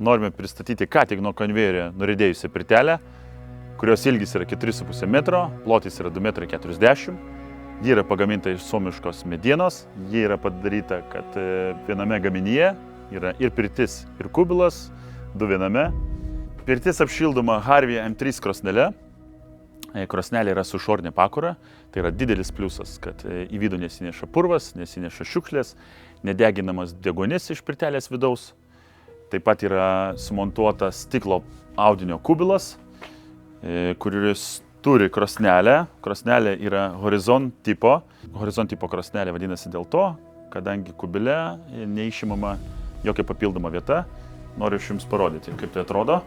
norime pristatyti ką tik nuo konvejerio nuridėjusią pirtelę, kurios ilgis yra 4,5 metro, plotis yra 2,40 m. Ji yra pagaminta iš suomiškos medienos, ji yra padaryta, kad viename gaminyje yra ir pirtis, ir kubilas, du viename. Pirtis apšildoma Harvey M3 krosnele. Krosnelė yra su išorinė pakura, tai yra didelis pliusas, kad į vidų nesineša purvas, nesineša šiukšlės, nedeginamas deguonis iš pirtelės vidaus. Taip pat yra sumontuotas stiklo audinio kubilas, kuris turi krosnelę. Krosnelė yra horizon tipo. Horizon tipo krosnelė vadinasi dėl to, kadangi kubile neišimama jokia papildoma vieta. Noriu jums parodyti, kaip tai atrodo.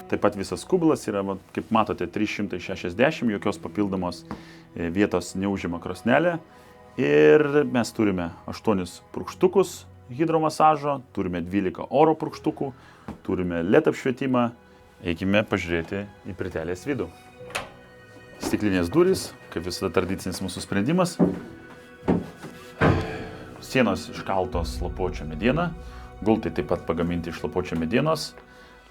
Taip pat visas kubilas yra, kaip matote, 360, jokios papildomos vietos neužima krosnelė. Ir mes turime 8 purkštukus hidromasažo, turime 12 oro purkštukų, turime LED apšvietimą. Eikime pažiūrėti į pirtelės vidų. Stiklinės durys, kaip visada tradicinis mūsų sprendimas. Sienos iškaltos lapuočio mediena, gultai taip pat pagaminti iš lapuočio medienos.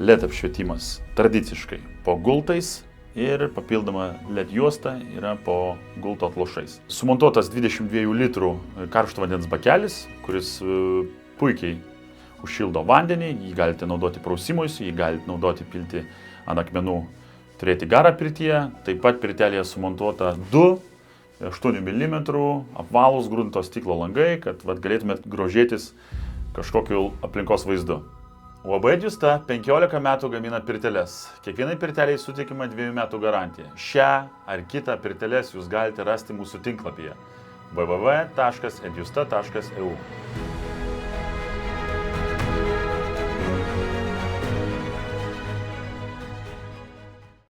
LED apšvietimas tradiciškai po gultais ir papildoma LED juosta yra po gulto atlošais. Sumontuotas 22 litrų karšto vandens bakelis, kuris puikiai užšildo vandenį, jį galite naudoti prausimuisi, jį galite naudoti pilti ant akmenų, turėti garą pirtyje. Taip pat pirtelėje sumontuota 2 8 mm apvalūs grunto stiklo langai, kad galėtumėt grožėtis kažkokiu aplinkos vaizdu. UAB Edjusta 15 metų gamina pirteles. Kiekvienai pirteliai suteikima 2 metų garantija. Šią ar kitą pirteles jūs galite rasti mūsų tinklapyje www.edjusta.eu.